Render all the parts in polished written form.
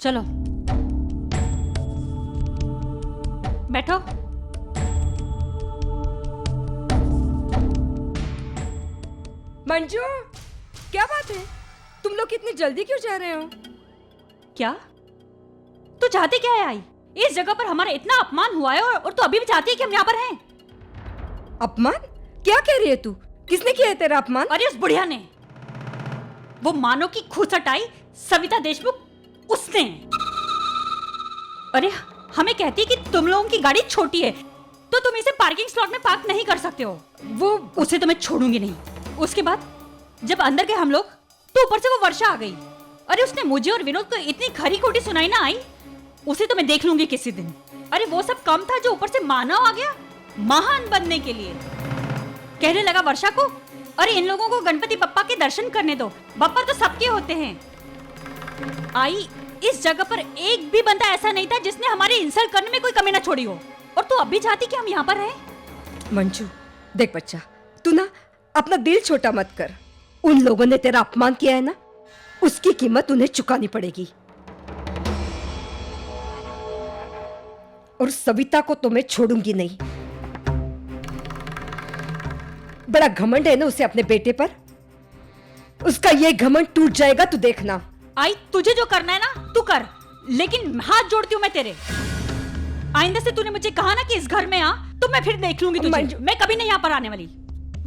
चलो बैठो। मंजू, क्या बात है? तुम लोग इतनी जल्दी क्यों जा रहे हो? क्या तू चाहती क्या है आई? इस जगह पर हमारा इतना अपमान हुआ है और तू अभी भी चाहती है कि हम यहाँ पर हैं? अपमान? क्या कह रही है तू? किसने किया है तेरा अपमान? अरे उस बुढ़िया ने, वो मानो की खुसटाई सविता देशमुख, उसने। अरे हमें कहती है कि तुम लोगों की गाड़ी छोटी है तो तुम इसे पार्किंग स्लॉट में पार्क नहीं कर सकते हो। वो उसे तो मैं छोड़ूंगी नहीं। उसके बाद जब अंदर गए हम लोग तो ऊपर से वो वर्षा आ गई। अरे उसने मुझे और विनोद को इतनी खरी खोटी सुनाई ना आई, उसे तो मैं देख लूंगी किसी दिन। अरे वो सब कम था जो ऊपर से मानव आ गया महान बनने के लिए। कहने लगा वर्षा को, अरे इन लोगों को गणपति बप्पा के दर्शन करने दो, बप्पा तो सबके होते हैं। आई, इस जगह पर एक भी बंदा ऐसा नहीं था जिसने हमारी इंसल्ट करने में कोई कमी ना छोड़ी हो, और तू अब भी चाहती कि हम यहाँ पर रहें? मंजू देख बच्चा, तू ना अपना दिल छोटा मत कर। उन लोगों ने तेरा अपमान किया है ना, उसकी कीमत उन्हें चुकानी पड़ेगी। और सविता को तो मैं छोड़ूंगी नहीं। बड़ा घमंड है ना उसे अपने बेटे पर। उसका ये घमंड टूट जाएगा, तू देखना। आई, तुझे जो करना है ना तू कर, लेकिन हाथ जोड़ती हूँ मैं तेरे। आइंदा से तूने मुझे कहा ना कि इस घर में आ, तो मैं फिर देख लूंगी तुझे। मैं कभी नहीं यहाँ पर आने वाली।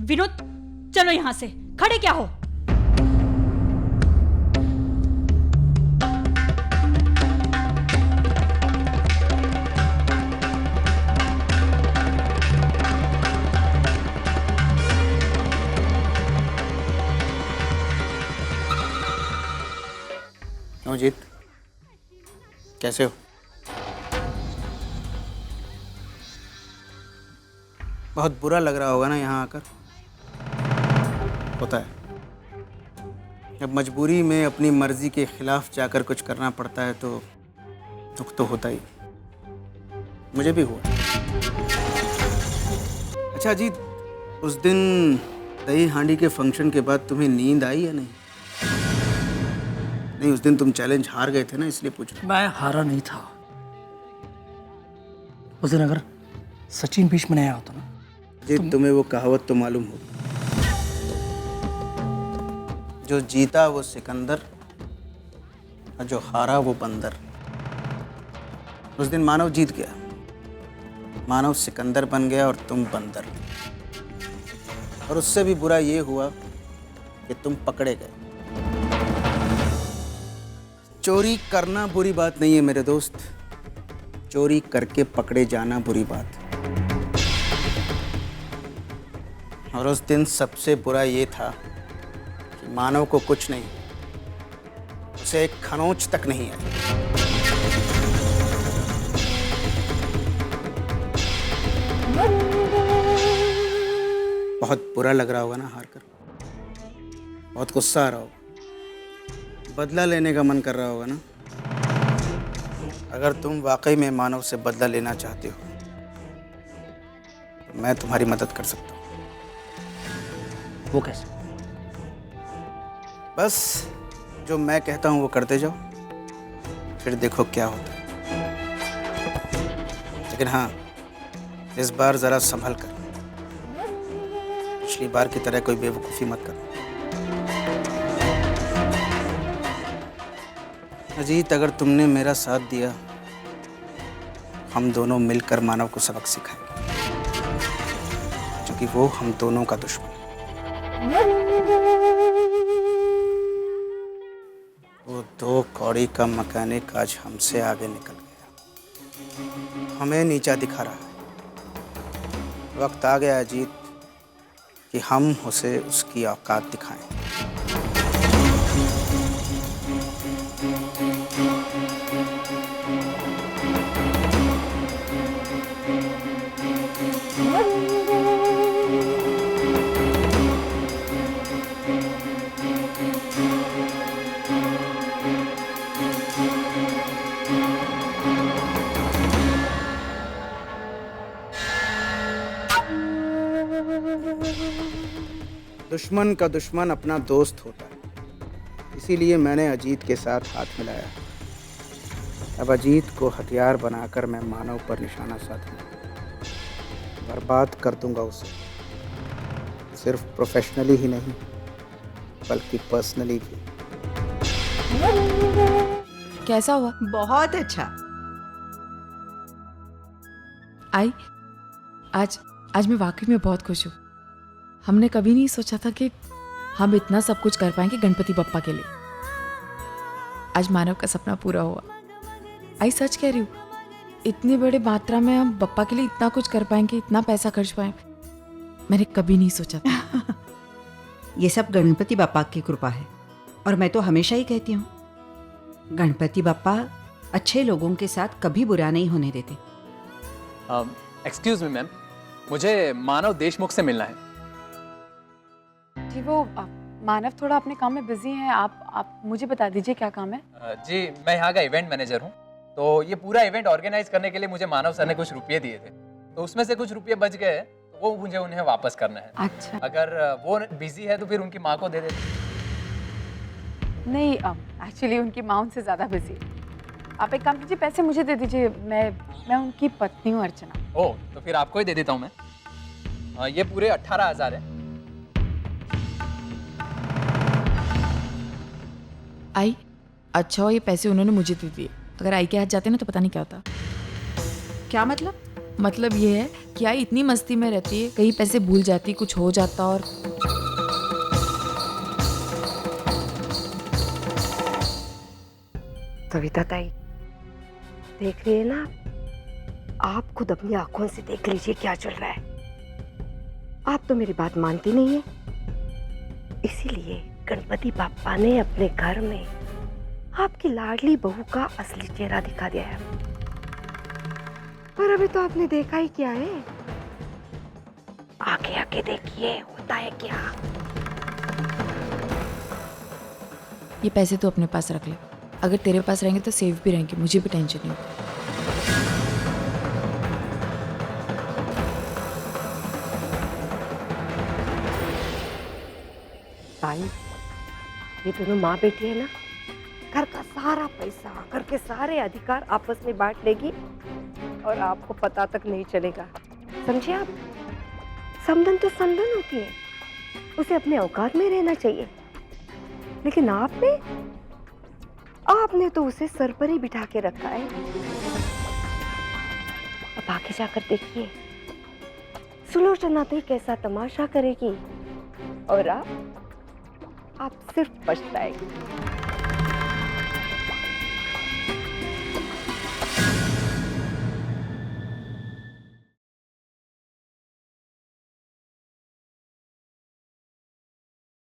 विनोद चलो यहाँ से, खड़े क्या हो? अजीत, कैसे हो? बहुत बुरा लग रहा होगा ना यहाँ आकर? होता है, जब मजबूरी में अपनी मर्जी के खिलाफ जाकर कुछ करना पड़ता है तो दुख तो होता ही। मुझे भी हुआ। अच्छा अजीत, उस दिन दही हांडी के फंक्शन के बाद तुम्हें नींद आई या नहीं? नहीं, उस दिन तुम चैलेंज हार गए थे ना, इसलिए पूछ रहा। मैं हारा नहीं था। उस दिन अगर सचिन बीच में नहीं आया होता ना। अजीत, तुम्हें वो कहावत तो मालूम होगी, जो जीता वो सिकंदर और जो हारा वो बंदर। उस दिन मानव जीत गया, मानव सिकंदर बन गया और तुम बंदर। और उससे भी बुरा ये हुआ कि तुम पकड़े गए। चोरी करना बुरी बात नहीं है मेरे दोस्त, चोरी करके पकड़े जाना बुरी बात। और उस दिन सबसे बुरा ये था कि मानव को कुछ नहीं, उसे एक खरोंच तक नहीं आई। बहुत बुरा लग रहा होगा ना हार कर, बहुत गुस्सा आ रहा होगा, बदला लेने का मन कर रहा होगा ना। अगर तुम वाकई में मानव से बदला लेना चाहते हो तो मैं तुम्हारी मदद कर सकता हूँ। वो कैसे? बस जो मैं कहता हूँ वो करते जाओ, फिर देखो क्या होता है। लेकिन हाँ, इस बार ज़रा संभल कर, पिछली बार की तरह कोई बेवकूफ़ी मत करो। अजीत, अगर तुमने मेरा साथ दिया, हम दोनों मिलकर मानव को सबक सिखाएंगे, क्योंकि वो हम दोनों का दुश्मन है। वो दो कौड़ी का मैकेनिक आज हमसे आगे निकल गया, हमें नीचा दिखा रहा है। वक्त आ गया अजीत कि हम उसे उसकी औकात दिखाएं। दुश्मन का दुश्मन अपना दोस्त होता है, इसीलिए मैंने अजीत के साथ हाथ मिलाया। अब अजीत को हथियार बनाकर मैं मानव पर निशाना साधूंगा, बर्बाद कर दूंगा उसे, सिर्फ प्रोफेशनली ही नहीं बल्कि पर्सनली भी। कैसा हुआ? बहुत अच्छा। आई आज मैं वाकई में बहुत खुश हूँ। हमने कभी नहीं सोचा था कि हम इतना सब कुछ कर पाएंगे गणपति बप्पा के लिए। आज मानव का सपना पूरा हुआ। आई सच कह रही हूँ, इतनी बड़ी मात्रा में हम बप्पा के लिए इतना कुछ कर पाएंगे, इतना पैसा खर्च पाएंगे, मैंने कभी नहीं सोचा था। ये सब गणपति बापा की कृपा है। और मैं तो हमेशा ही कहती हूँ, गणपति बापा अच्छे लोगों के साथ कभी बुरा नहीं होने देते। एक्सक्यूज मी मैम, मुझे मानव देशमुख से मिलना है। जी वो मानव थोड़ा अपने काम में बिजी हैं। आप मुझे बता दीजिए क्या काम है। जी मैं यहाँ का इवेंट मैनेजर हूँ। तो ये पूरा इवेंट ऑर्गेनाइज करने के लिए मुझे मानव सर ने कुछ रुपये दिए थे, तो उसमें से कुछ रुपये बच गए, तो वो मुझे उन्हें वापस करना है। अच्छा। अगर वो बिजी है तो फिर उनकी माँ को दे देते। नहीं, एक्चुअली उनकी माँ उनसे ज़्यादा बिजी है। आप एक काम कीजिए, पैसे मुझे दे दीजिए। मैं उनकी पत्नी हूँ अर्चना। ओह, तो फिर आपको ही दे देता हूँ मैं। ये पूरे 18,000 है। आई अच्छा हो ये पैसे उन्होंने मुझे दे दिए। अगर आई के हाथ जाते ना तो पता नहीं क्या होता। क्या मतलब? मतलब ये है कि आई इतनी मस्ती में रहती है, कहीं पैसे भूल जाती, कुछ हो जाता। और सविता ताई, देख रही है ना आप खुद अपनी आंखों से देख लीजिए क्या चल रहा है। आप तो मेरी बात मानती नहीं है, इसीलिए गणपति बापा ने अपने घर में आपकी लाडली बहू का असली चेहरा दिखा दिया है। पर अभी तो आपने देखा ही क्या है, आगे आगे देखिए होता है क्या। ये पैसे तो अपने पास रख ले, अगर तेरे पास रहेंगे तो सेफ भी रहेंगे, मुझे भी टेंशन नहीं होगी। ताई, ये दोनों माँ बेटी है ना, घर का सारा पैसा, घर के सारे अधिकार आपस में बांट लेगी और आपको पता तक नहीं चलेगा। समझे आप? समधन तो समधन होती है, उसे अपने औकात में रहना चाहिए। लेकिन आपने तो उसे सर पर ही बिठा के रखा है। अब आगे जाकर देखिए सुलोचना तो कैसा तमाशा करेगी और आप सिर्फ पछताएंगे।